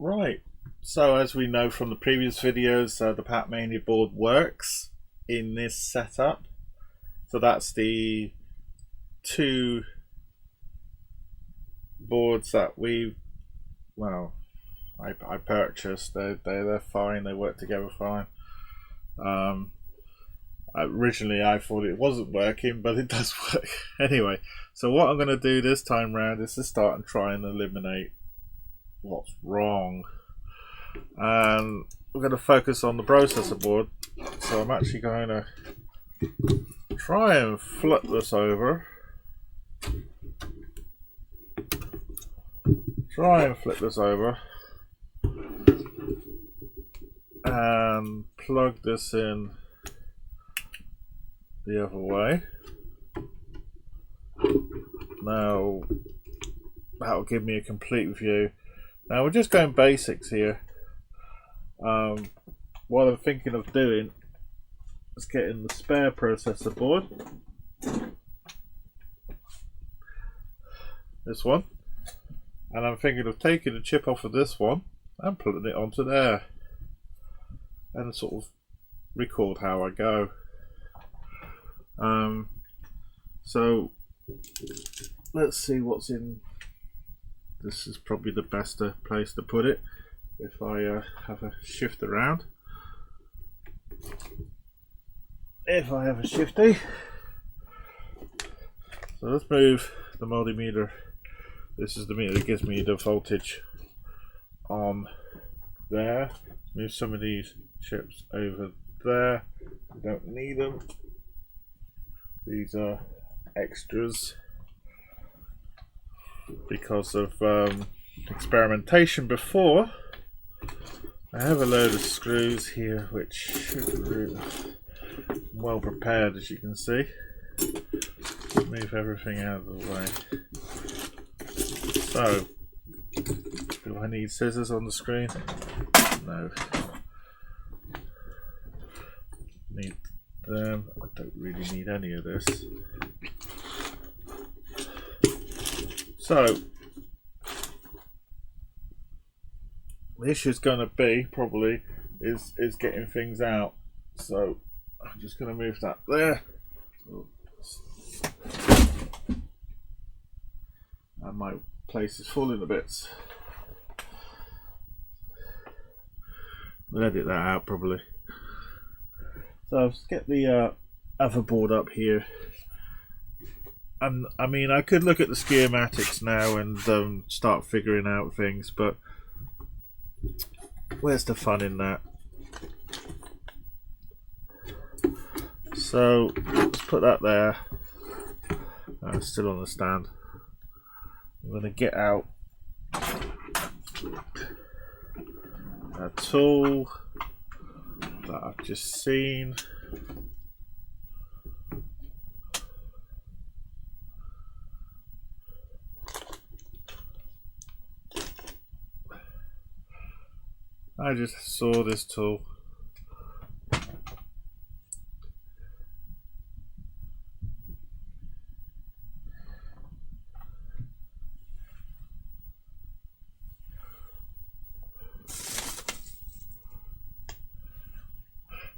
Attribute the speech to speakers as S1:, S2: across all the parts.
S1: Right, so as we know from the previous videos, the Pac-mania board works in this setup. So that's the two boards that I purchased. They're fine, they work together fine. Originally I thought it wasn't working, but it does work. Anyway, so what I'm going to do this time round is to start and try and eliminate what's wrong. And we're going to focus on the processor board. So I'm actually going to try and flip this over. And plug this in the other way. Now that'll give me a complete view. Now we're just going basics here. What I'm thinking of doing is getting the spare processor board, this one, and I'm thinking of taking a chip off of this one and putting it onto there and sort of record how I go. So let's see what's in. This is probably the best place to put it if I have a shift around. If I have a shifty. So let's move the multimeter. This is the meter that gives me the voltage on there. Move some of these chips over there. I don't need them. These are extras because of experimentation before. I have a load of screws here which should really well prepared, as you can see. Move everything out of the way. So, do I need scissors on the screen? No. Need them. I don't really need any of this. So, the issue is going to be probably is getting things out. So I'm just going to move that there. And my place is falling to bits. We'll edit that out probably. So let's get the other board up here. And I mean, I could look at the schematics now and start figuring out things, but where's the fun in that? So let's put that there. Still on the stand. I'm going to get out a tool that I've just seen. I just saw this tool.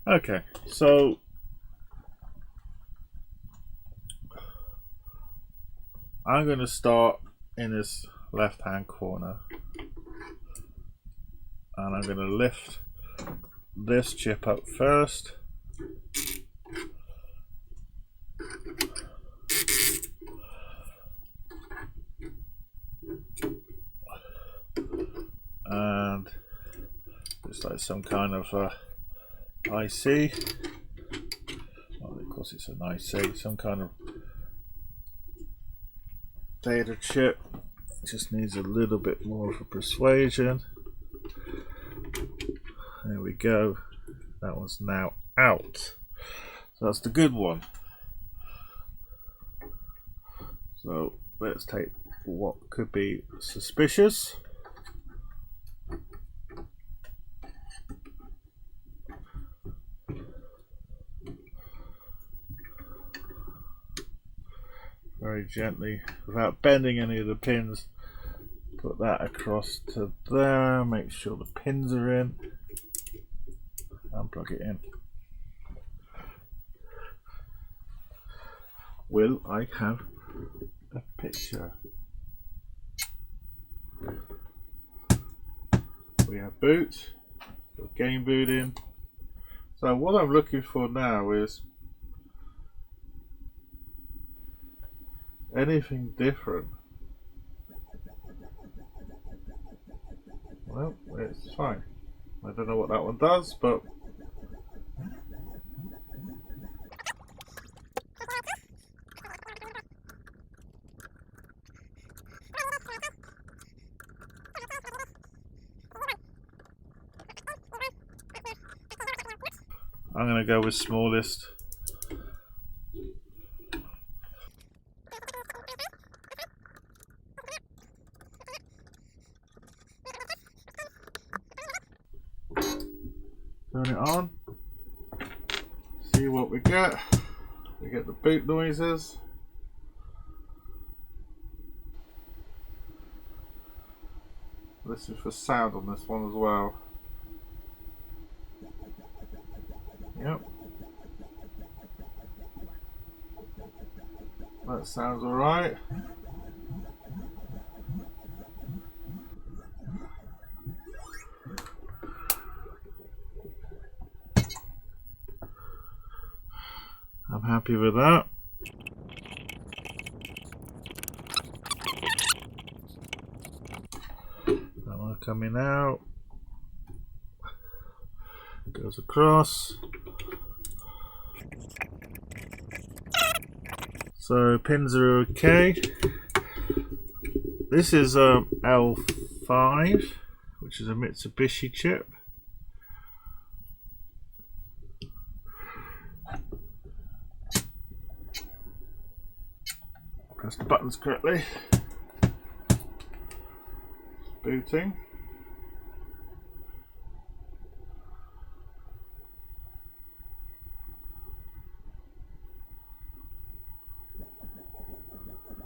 S1: Okay, so I'm going to start in this left hand corner. And I'm going to lift this chip up first. And it's like some kind of IC. Well, of course it's an IC, some kind of data chip. It just needs a little bit more of a persuasion. There we go. That one's now out. So that's the good one. So let's take what could be suspicious. Very gently, without bending any of the pins, Put that across to there, make sure the pins are in, and plug it in. Will I have a picture? We have boot, got game boot in. So what I'm looking for now is anything different. Well, it's fine. I don't know what that one does, but I'm going to go with smallest. Turn it on. See what we get. We get the boot noises. This is for sound on this one as well. Yep. That sounds alright. I'm happy with that. That one coming out. Goes across. So pins are okay. This is L5, which is a Mitsubishi chip. Press the buttons correctly. Booting.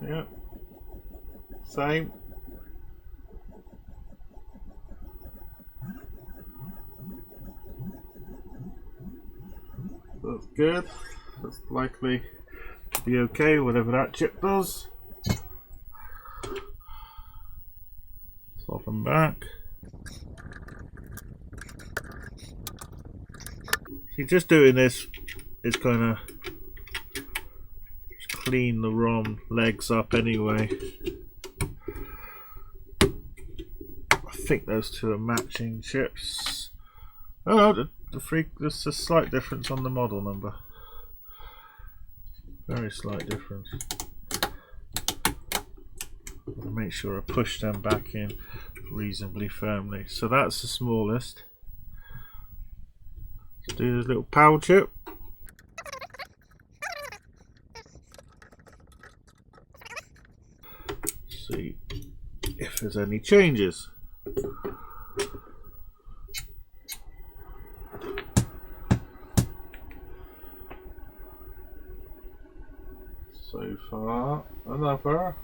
S1: Yep. Same. That's good. That's likely to be okay, whatever that chip does. Soften back. See, just doing this is gonna clean the ROM legs up anyway. I think those two are matching chips. Oh no, there's a slight difference on the model number. Very slight difference. I'll make sure I push them back in reasonably firmly. So that's the smallest. Let's do this little power chip. See if there's any changes. So far, another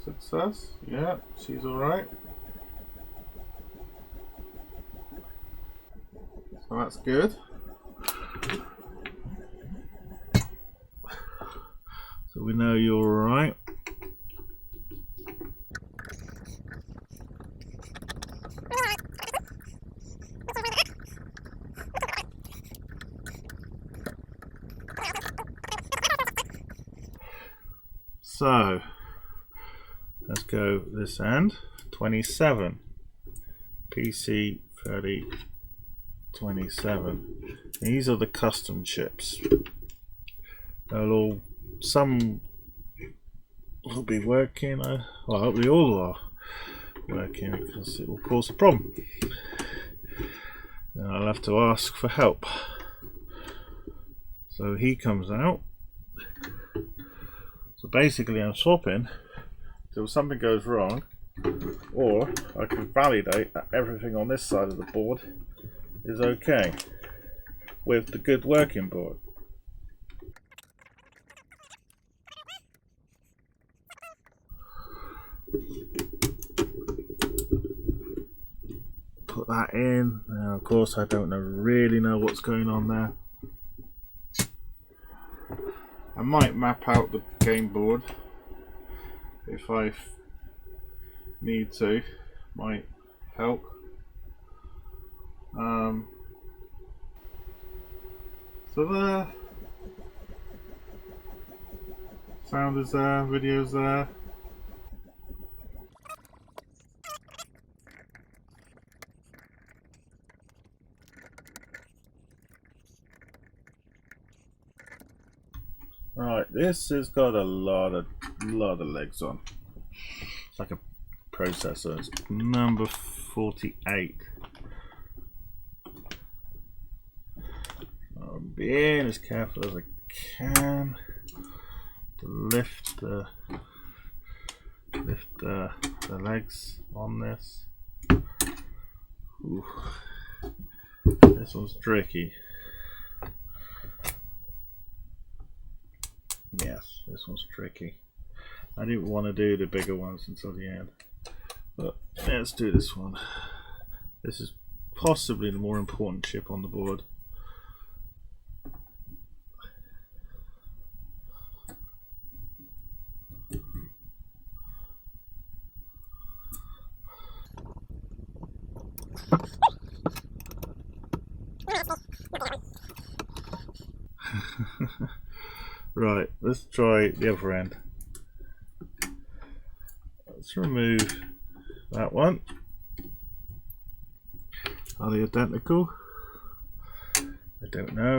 S1: success. Yeah, she's alright. So that's good. So we know you're alright. So let's go this end. 27 PC 30 27. These are the custom chips. Some will be working. Well, I hope they all are working because it will cause a problem. Then I'll have to ask for help. So he comes out. So basically I'm swapping till something goes wrong, or I can validate that everything on this side of the board is okay with the good working board. Put that in. Now, of course, I don't really know what's going on there. I might map out the game board if I need to. Might help. So there. Sound is there, video's there. Right, this has got a lot of legs on. It's like a processor. It's number 48. I'll be as careful as I can to lift the legs on this. Ooh. This one's tricky. Yes, this one's tricky. I didn't want to do the bigger ones until the end, but let's do this one. This is possibly the more important chip on the board. Right, let's try the other end. Let's remove that one. Are they identical? I don't know.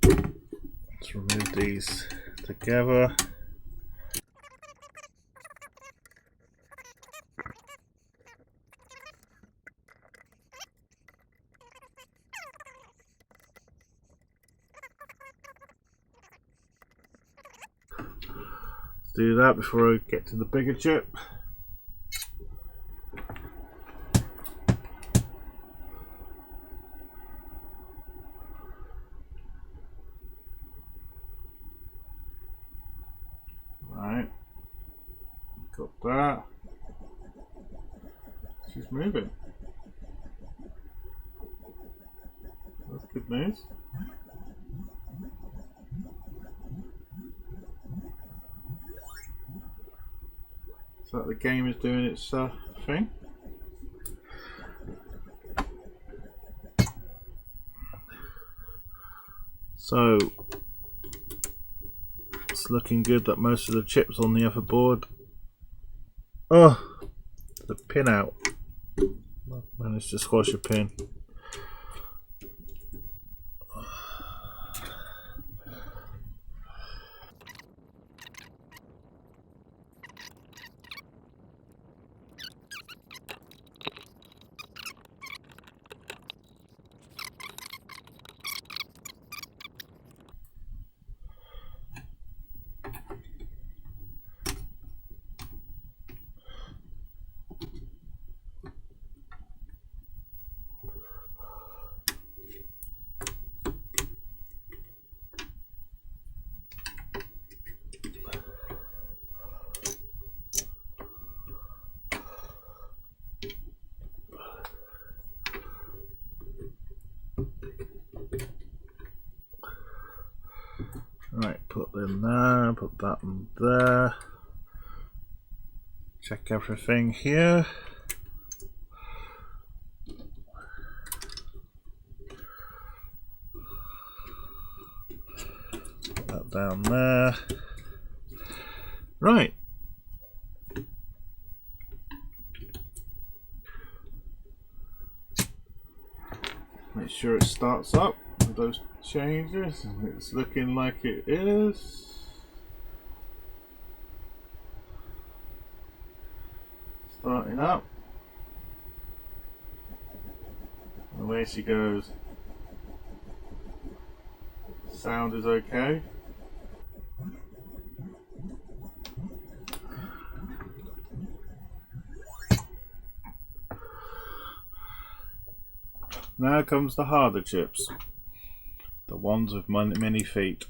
S1: Let's remove these together. Do that before I get to the bigger chip. Right, got that. She's moving. That's good news. So the game is doing its thing. So it's looking good that most of the chips on the other board. Oh, the pin out. Managed to squash a pin. Right, put them there, put that in there. Check everything here. Put that down there. Right. Make sure it starts up with those changes, and it's looking like it is. Starting up. And away she goes. Sound is okay. Now comes the harder chips, the ones with many feet.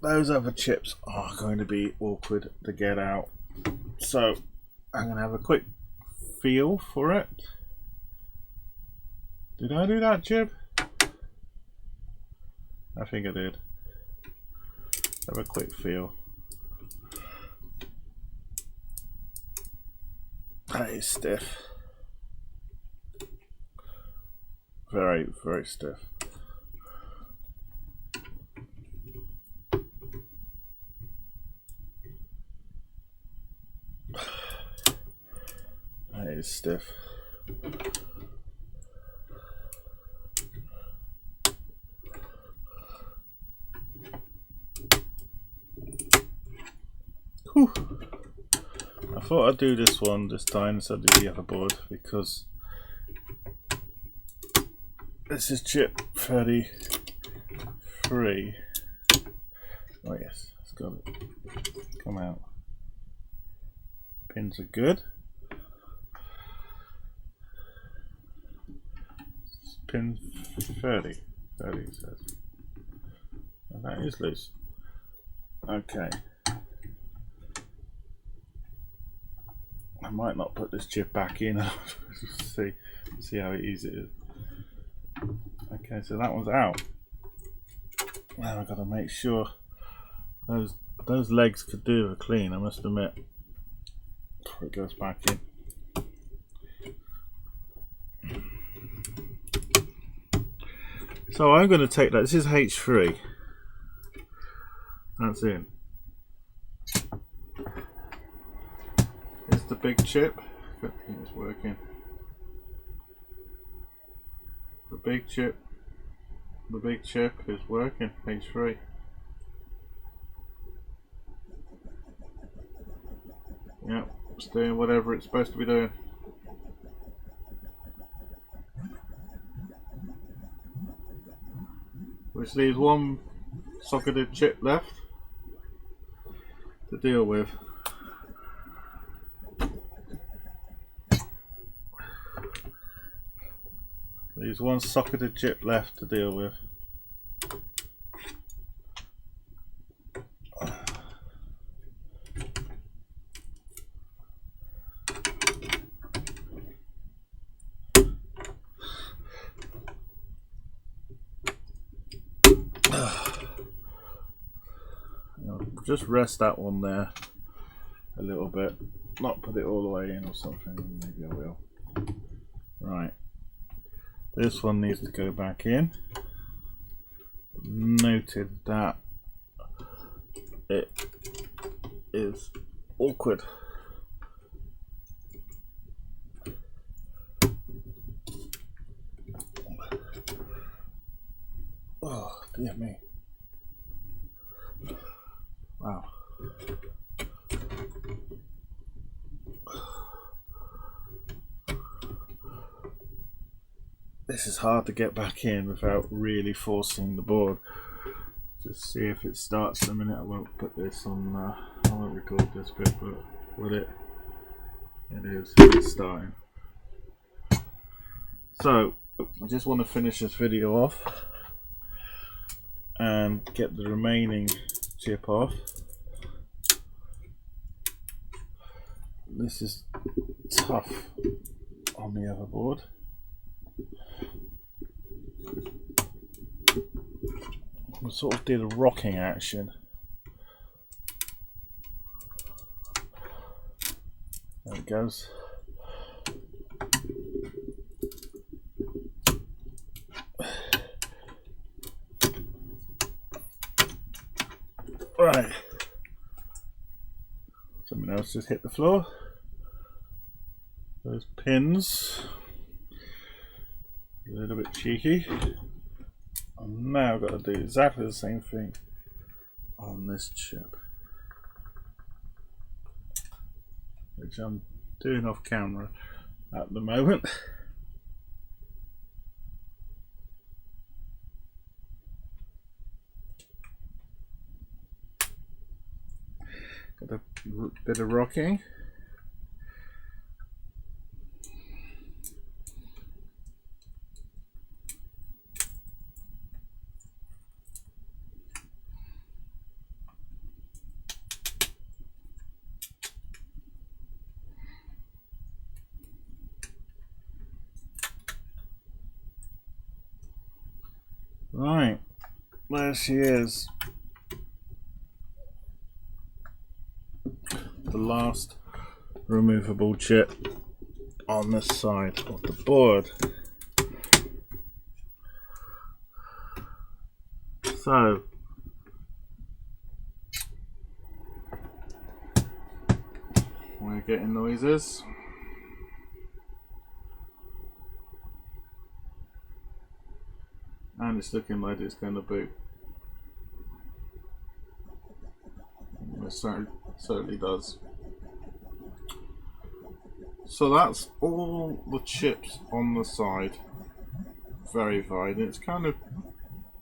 S1: those other chips are going to be awkward to get out. So I'm going to have a quick feel for it. Did I do that, chip? I think I did. Have a quick feel. That is stiff. Very, very stiff. That is stiff. Whew. I thought I'd do this one this time instead of the other board because this is chip 33. Oh yes, it's got it. Come out. Pins are good. Pin 30. 30 it says. And that is loose. Okay. I might not put this chip back in. see how easy it is. Okay, so that one's out. Now I've got to make sure those legs could do with a clean, I must admit, before it goes back in. So I'm going to take that. This is H3. That's it. It's the big chip. Good thing it's working. The big chip is working. H3. Yep, it's doing whatever it's supposed to be doing. Which leaves one socketed chip left to deal with. Leaves one socketed chip left to deal with. Just rest that one there a little bit, not put it all the way in or something. Maybe I will. Right, this one needs to go back in. Noted that it is awkward. Oh dear me. Wow. This is hard to get back in without really forcing the board. Just see if it starts in a minute. I won't put this on, I won't record this bit, but will it? It is, it's starting. So, I just want to finish this video off and get the remaining chip off. This is tough on the other board. I sort of did a rocking action. There it goes. Right. Something else just hit the floor. Those pins. A little bit cheeky. I've now got to do exactly the same thing on this chip, which I'm doing off camera at the moment. Got a bit of rocking. Right, there she is. The last removable chip on this side of the board. So we're getting noises. And it's looking like it's going to boot. It certainly does. So that's all the chips on the side verified. And it's kind of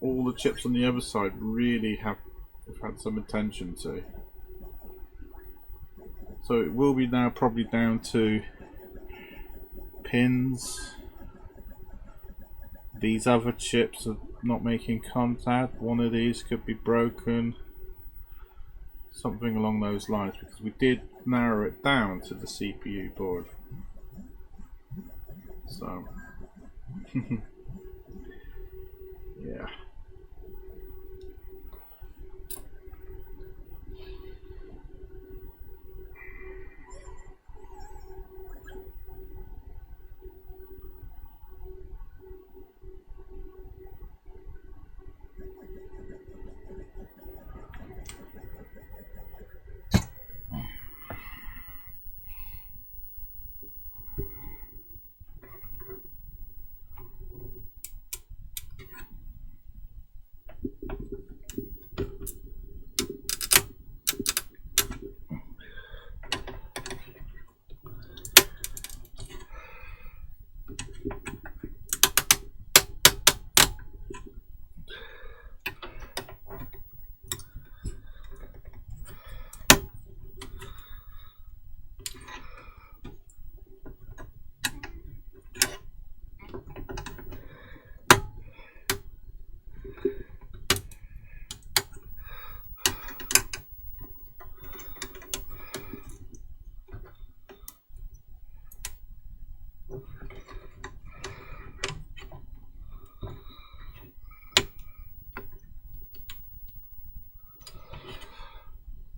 S1: all the chips on the other side really have had some attention to. So it will be now probably down to pins. These other chips are not making contact. One of these could be broken. Something along those lines, because we did narrow it down to the CPU board. So, yeah.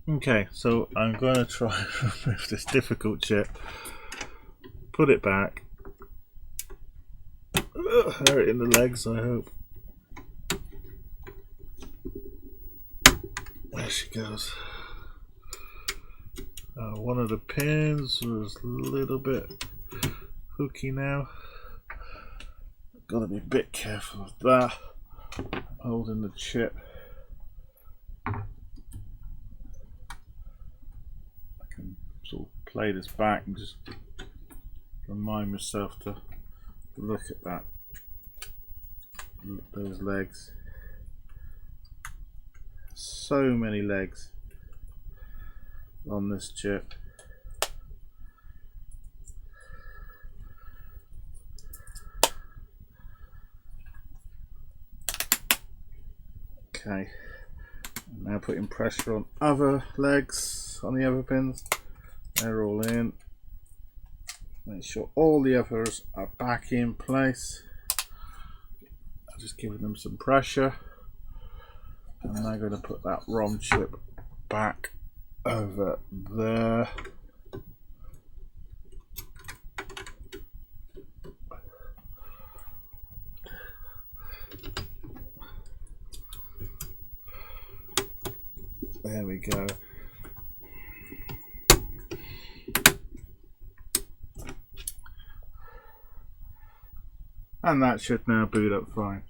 S1: Okay, so I'm going to try and remove this difficult chip, put it back, hurt it in the legs, I hope. There she goes. One of the pins was a little bit hooky now. Got to be a bit careful of that. I'm holding the chip. Sort of play this back and just remind myself to look at that, those legs. So many legs on this chip. Okay, now putting pressure on other legs, on the other pins. They're all in. Make sure all the others are back in place. I'm just giving them some pressure. And I'm going to put that ROM chip back over there. There we go. And that should now boot up fine.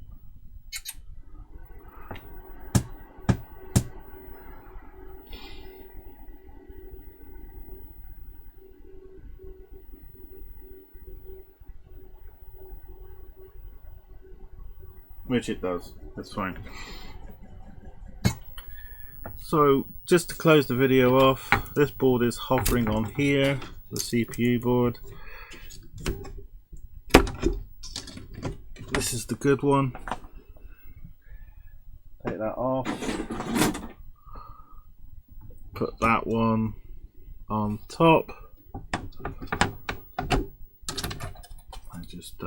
S1: Which it does, that's fine. So just to close the video off, this board is hovering on here, the CPU board. This is the good one. Take that off. Put that one on top. I just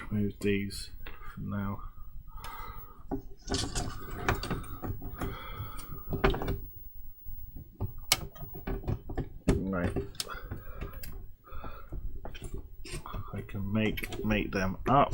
S1: remove these for now. Right. I can make them up.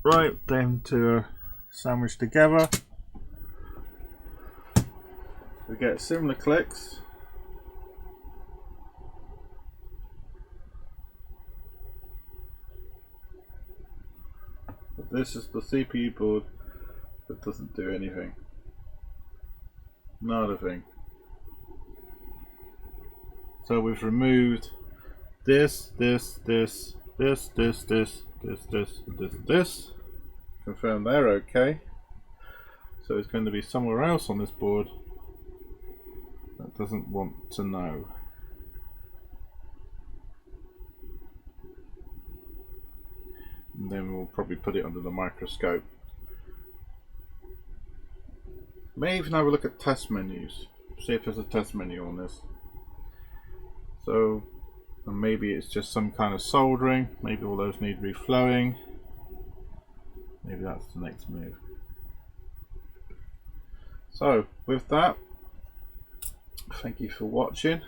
S1: Right, them two are sandwiched together. We get similar clicks. But this is the CPU board that doesn't do anything. Not a thing. So we've removed this. Confirm they're okay. So it's going to be somewhere else on this board that doesn't want to know. And then we'll probably put it under the microscope. May even have a look at test menus. See if there's a test menu on this. So and maybe it's just some kind of soldering. Maybe all those need reflowing. Maybe that's the next move. So with that, thank you for watching.